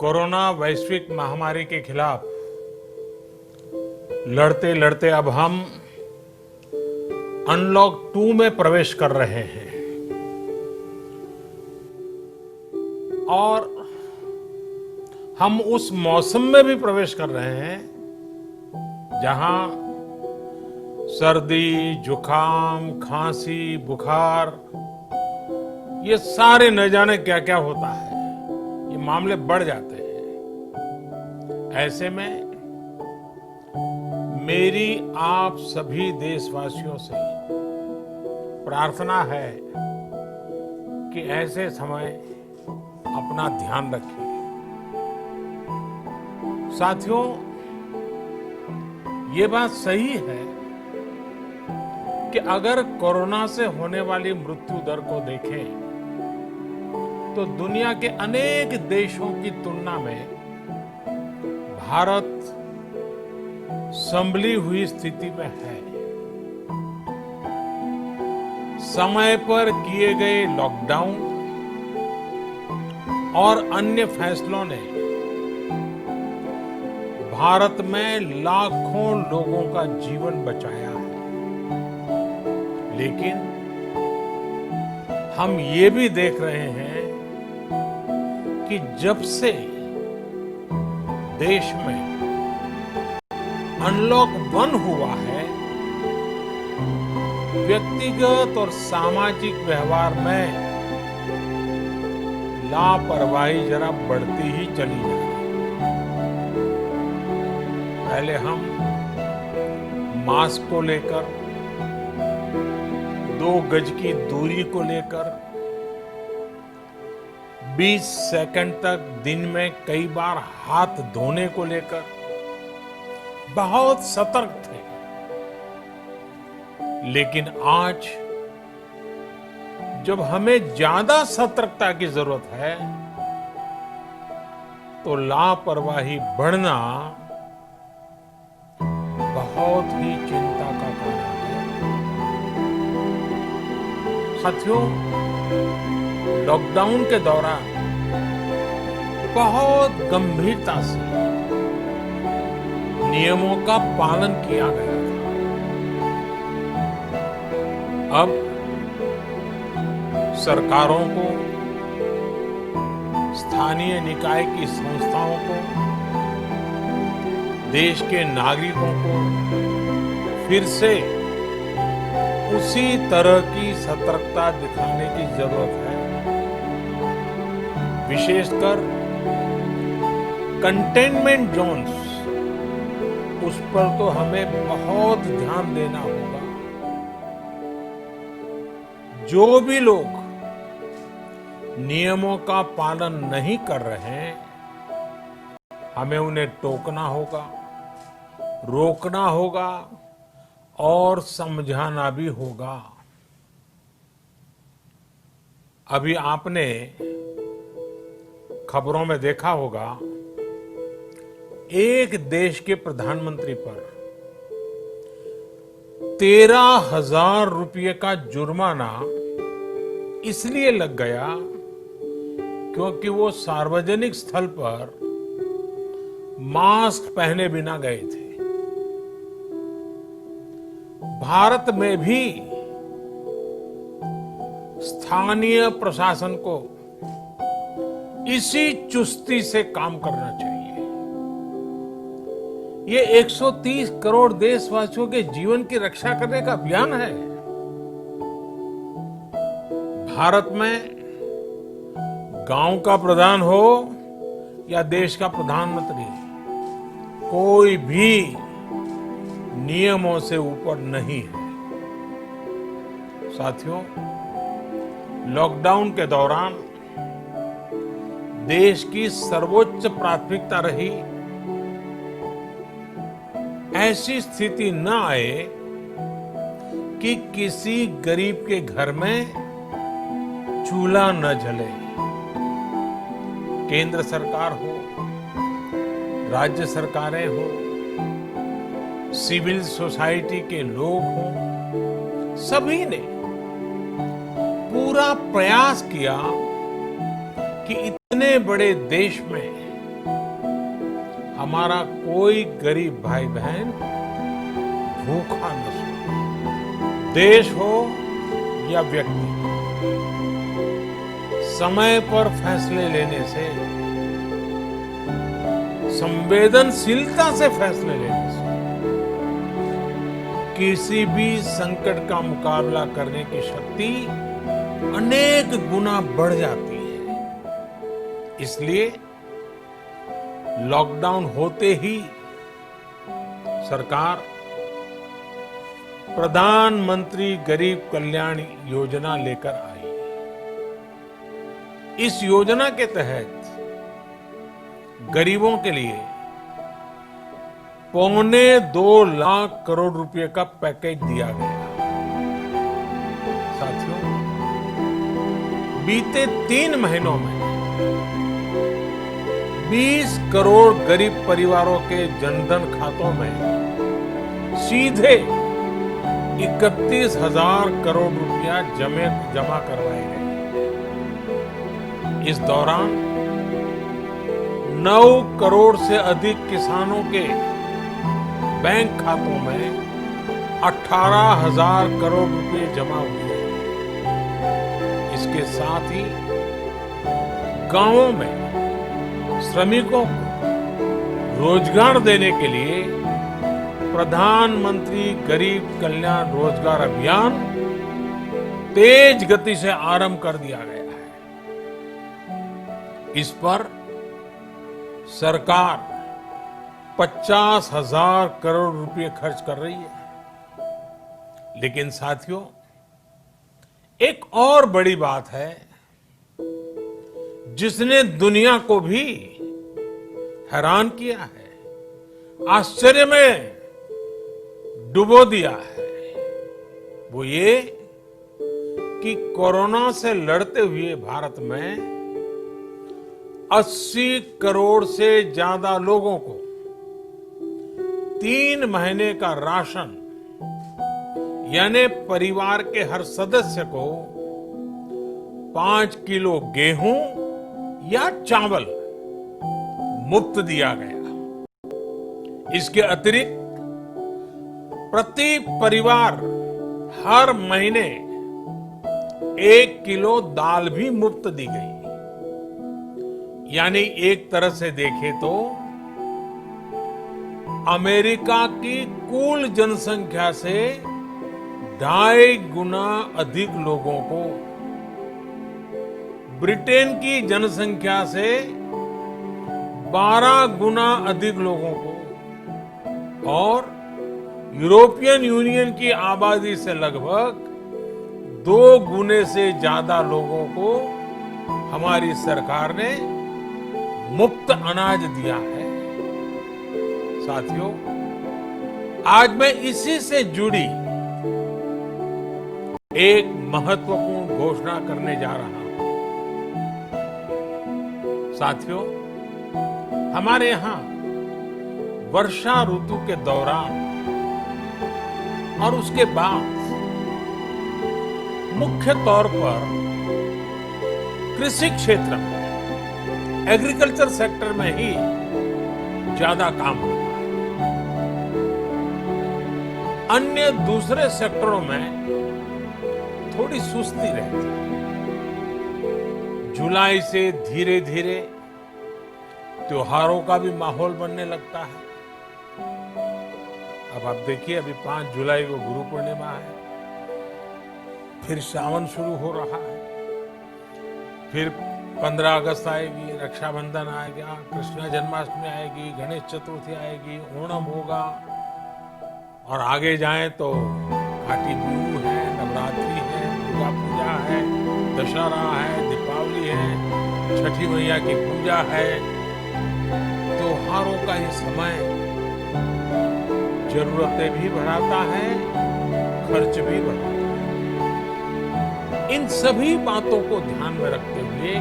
Corona वैश्विक महामारी के खिलाफ लड़ते लड़ते अब हम अनलॉक 2 में प्रवेश कर रहे हैं और हम उस मौसम में भी प्रवेश कर रहे हैं जहां सर्दी, जुकाम, खांसी, बुखार ये सारे न जाने क्या क्या होता है, ये मामले बढ़ जाते हैं। ऐसे में मेरी आप सभी देशवासियों से प्रार्थना है कि ऐसे समय अपना ध्यान रखिए। साथियों, ये बात सही है कि अगर कोरोना से होने वाली मृत्यु दर को देखें तो दुनिया के अनेक देशों की तुलना में भारत संभली हुई स्थिति में है। समय पर किए गए लॉकडाउन और अन्य फैसलों ने भारत में लाखों लोगों का जीवन बचाया है, लेकिन हम ये भी देख रहे हैं कि जब से देश में अनलॉक 1 हुआ है, व्यक्तिगत और सामाजिक व्यवहार में लापरवाही जरा बढ़ती ही चली जा रही है। पहले हम मास्क को लेकर, 2 गज की दूरी को लेकर 20 सेकंड तक दिन में कई बार हाथ धोने को लेकर बहुत सतर्क थे, लेकिन आज जब हमें ज्यादा सतर्कता की जरूरत है तो लापरवाही बढ़ना बहुत ही चिंता का कारण है। साथियों, लॉकडाउन के दौरान बहुत गंभीरता से नियमों का पालन किया गया था। अब सरकारों को, स्थानीय निकाय की संस्थाओं को, देश के नागरिकों को फिर से उसी तरह की सतर्कता दिखाने की जरूरत है। विशेषकर कंटेनमेंट जोन्स, उस पर तो हमें बहुत ध्यान देना होगा। जो भी लोग नियमों का पालन नहीं कर रहे हैं, हमें उन्हें टोकना होगा, रोकना होगा और समझाना भी होगा। अभी आपने खबरों में देखा होगा, एक देश के प्रधानमंत्री पर 13,000 रुपये का जुर्माना इसलिए लग गया क्योंकि वो सार्वजनिक स्थल पर मास्क पहने बिना गए थे। भारत में भी स्थानीय प्रशासन को इसी चुस्ती से काम करना चाहिए। ये 130 करोड़ देशवासियों के जीवन की रक्षा करने का अभियान है। भारत में गांव का प्रधान हो या देश का प्रधानमंत्री, कोई भी नियमों से ऊपर नहीं है। साथियों, लॉकडाउन के दौरान देश की सर्वोच्च प्राथमिकता रही ऐसी स्थिति न आए कि किसी गरीब के घर में चूल्हा न जले। केंद्र सरकार हो, राज्य सरकारें हो, सिविल सोसाइटी के लोग हों, सभी ने पूरा प्रयास किया कि इतने बड़े देश में हमारा कोई गरीब भाई बहन भूखा न सोए। देश हो या व्यक्ति, समय पर फैसले लेने से, संवेदनशीलता से फैसले लेने से किसी भी संकट का मुकाबला करने की शक्ति अनेक गुना बढ़ जाती है। इसलिए लॉकडाउन होते ही सरकार प्रधानमंत्री गरीब कल्याण योजना लेकर आई। इस योजना के तहत गरीबों के लिए 2.25 लाख करोड़ रुपए का पैकेज दिया गया। साथियों, बीते 3 महीनों में 20 करोड़ गरीब परिवारों के जनधन खातों में सीधे 31,000 करोड़ रुपया जमा करवाए गए। इस दौरान 9 करोड़ से अधिक किसानों के बैंक खातों में 18,000 करोड़ रुपए जमा हुए। इसके साथ ही गांवों में श्रमिकों को रोजगार देने के लिए प्रधानमंत्री गरीब कल्याण रोजगार अभियान तेज गति से आरंभ कर दिया गया है। इस पर सरकार 50,000 करोड़ रुपए खर्च कर रही है। लेकिन साथियों, एक और बड़ी बात है जिसने दुनिया को भी हैरान किया है, आश्चर्य में डुबो दिया है। वो ये कि कोरोना से लड़ते हुए भारत में 80 करोड़ से ज्यादा लोगों को 3 महीने का राशन, यानी परिवार के हर सदस्य को 5 किलो गेहूं या चावल मुफ्त दिया गया। इसके अतिरिक्त प्रति परिवार हर महीने 1 किलो दाल भी मुफ्त दी गई। यानी एक तरह से देखें तो अमेरिका की कुल जनसंख्या से 2.5 गुना अधिक लोगों को, ब्रिटेन की जनसंख्या से 12 गुना अधिक लोगों को और यूरोपियन यूनियन की आबादी से लगभग 2 गुने से ज्यादा लोगों को हमारी सरकार ने मुफ्त अनाज दिया है। साथियों, आज मैं इसी से जुड़ी एक महत्वपूर्ण घोषणा करने जा रहा हूं। साथियों, हमारे यहां वर्षा ऋतु के दौरान और उसके बाद मुख्य तौर पर कृषि क्षेत्र में, एग्रीकल्चर सेक्टर में ही ज्यादा काम होता है। अन्य दूसरे सेक्टरों में थोड़ी सुस्ती रहती है। जुलाई से धीरे धीरे त्योहारों का भी माहौल बनने लगता है। अब आप देखिए, अभी 5 जुलाई को गुरु पूर्णिमा है, फिर सावन शुरू हो रहा है, फिर 15 अगस्त आएगी, रक्षाबंधन आएगा, कृष्ण जन्माष्टमी आएगी, गणेश चतुर्थी आएगी, ओणम होगा और आगे जाएं तो घाटी बिहू है, नवरात्रि है, दुर्गा पूजा है, दशहरा है, दीपावली है, छठी मैया की पूजा है। त्योहारों का ये समय जरूरतें भी बढ़ाता है, खर्च भी बढ़ाता है। इन सभी बातों को ध्यान में रखते हुए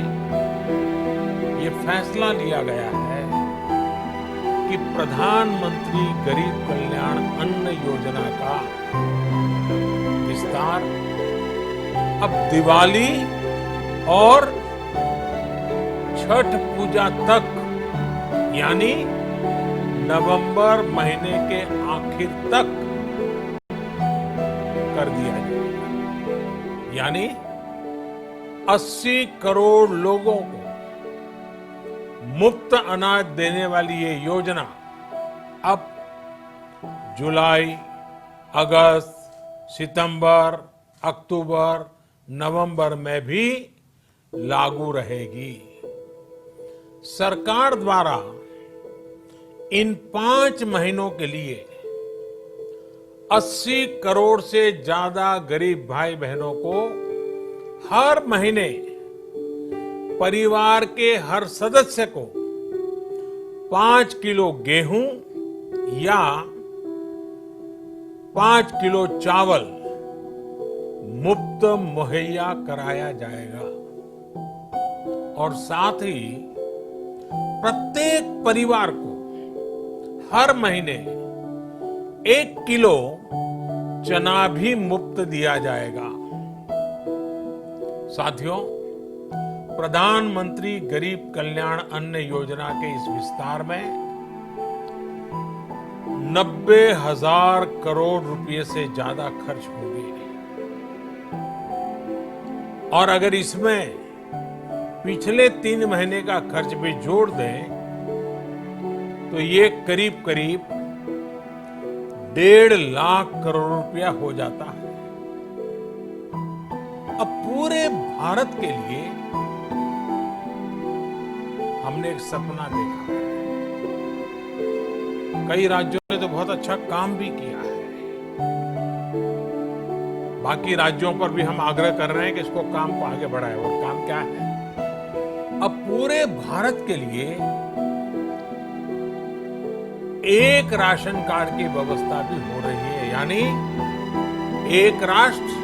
ये फैसला लिया गया है कि प्रधानमंत्री गरीब कल्याण अन्न योजना का विस्तार अब दिवाली और छठ पूजा तक, यानी नवंबर महीने के आखिर तक कर दिया जाएगा। यानी 80 करोड़ लोगों को मुफ्त अनाज देने वाली ये योजना अब जुलाई, अगस्त, सितंबर, अक्टूबर, नवंबर में भी लागू रहेगी। सरकार द्वारा इन 5 महीनों के लिए 80 करोड़ से ज्यादा गरीब भाई बहनों को हर महीने परिवार के हर सदस्य को 5 किलो गेहूं या 5 किलो चावल मुफ्त मुहैया कराया जाएगा। और साथ ही प्रत्येक परिवार को हर महीने 1 किलो चना भी मुफ्त दिया जाएगा। साथियों, प्रधानमंत्री गरीब कल्याण अन्न योजना के इस विस्तार में 90,000 करोड़ रुपए से ज्यादा खर्च होंगे। और अगर इसमें पिछले 3 महीने का खर्च भी जोड़ दें तो ये करीब करीब 1.5 लाख करोड़ रुपया हो जाता है। अब पूरे भारत के लिए हमने एक सपना देखा है। कई राज्यों ने तो बहुत अच्छा काम भी किया है। बाकी राज्यों पर भी हम आग्रह कर रहे हैं कि इसको काम को आगे बढ़ाएं। और काम क्या है? अब पूरे भारत के लिए एक राशन कार्ड की व्यवस्था भी हो रही है। यानी एक राष्ट्र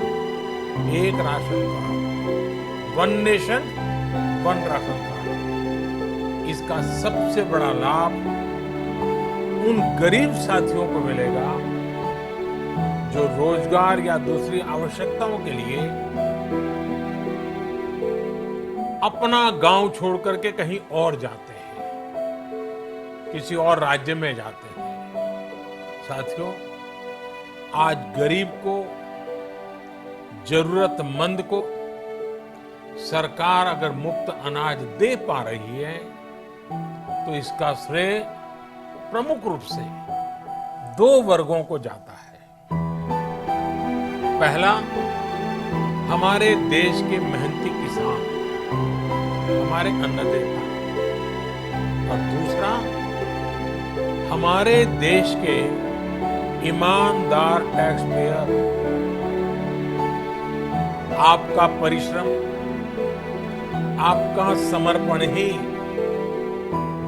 एक ration card, 1 nation 1 ration card. इसका सबसे बड़ा लाभ उन गरीब साथियों को मिलेगा जो रोजगार या दूसरी आवश्यकताओं के लिए अपना गांव छोड़ करके कहीं और जाते हैं, किसी और राज्य में जाते हैं। साथियों, आज गरीब को, जरूरतमंद को सरकार अगर मुफ्त अनाज दे पा रही है तो इसका श्रेय प्रमुख रूप से 2 वर्गों को जाता है। पहला, हमारे देश के मेहनती किसान, हमारे अन्नदाता। और दूसरा, हमारे देश के ईमानदार टैक्स पेयर। आपका परिश्रम, आपका समर्पण ही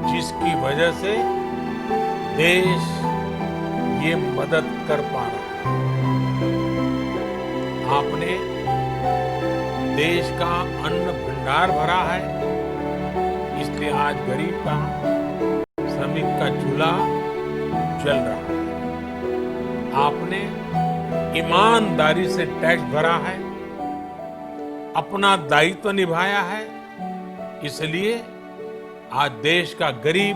जिसकी वजह से देश ये मदद कर पा रहा है। आपने देश का अन्न भंडार भरा है, इसलिए आज गरीब का, श्रमिक का चूल्हा जल रहा है। आपने ईमानदारी से टैक्स भरा है, अपना दायित्व निभाया है, इसलिए आज देश का गरीब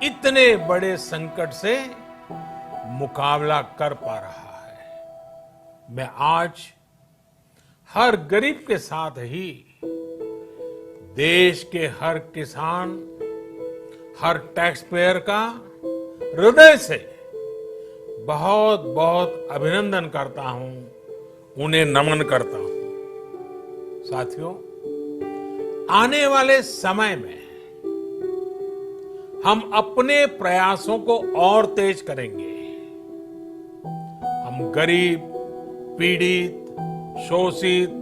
इतने बड़े संकट से मुकाबला कर पा रहा है। मैं आज हर गरीब के साथ ही देश के हर किसान, हर टैक्स पेयर का हृदय से बहुत बहुत अभिनंदन करता हूं, उन्हें नमन करता हूं। साथियों, आने वाले समय में हम अपने प्रयासों को और तेज करेंगे। हम गरीब, पीड़ित, शोषित,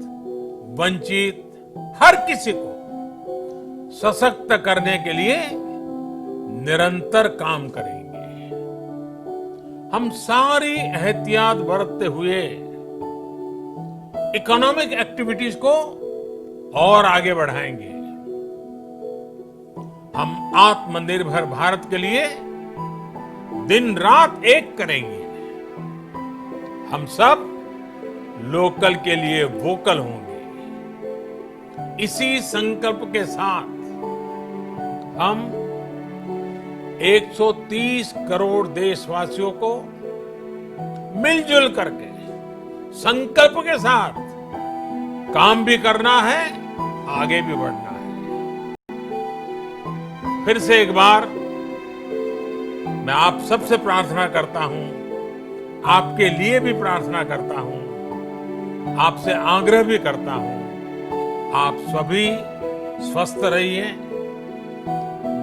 वंचित हर किसी को सशक्त करने के लिए निरंतर काम करेंगे। हम सारी एहतियात बरतते हुए इकोनॉमिक एक्टिविटीज को और आगे बढ़ाएंगे। हम आत्मनिर्भर भारत के लिए दिन रात एक करेंगे। हम सब लोकल के लिए वोकल होंगे। इसी संकल्प के साथ हम 130 करोड़ देशवासियों को मिलजुल करके संकल्प के साथ काम भी करना है, आगे भी बढ़ना है। फिर से एक बार मैं आप सबसे प्रार्थना करता हूं, आपके लिए भी प्रार्थना करता हूं, आपसे आग्रह भी करता हूं, आप सभी स्वस्थ रहिए,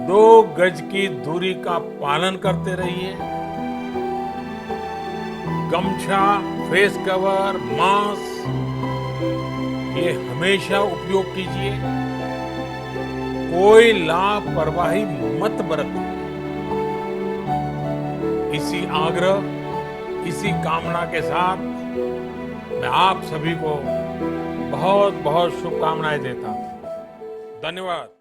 2 गज की दूरी का पालन करते रहिए, गमछा, फेस कवर, मास्क ये हमेशा उपयोग कीजिए, कोई लापरवाही मत बरतिए। इसी आग्रह, इसी कामना के साथ मैं आप सभी को बहुत बहुत शुभकामनाएं देता हूं। धन्यवाद।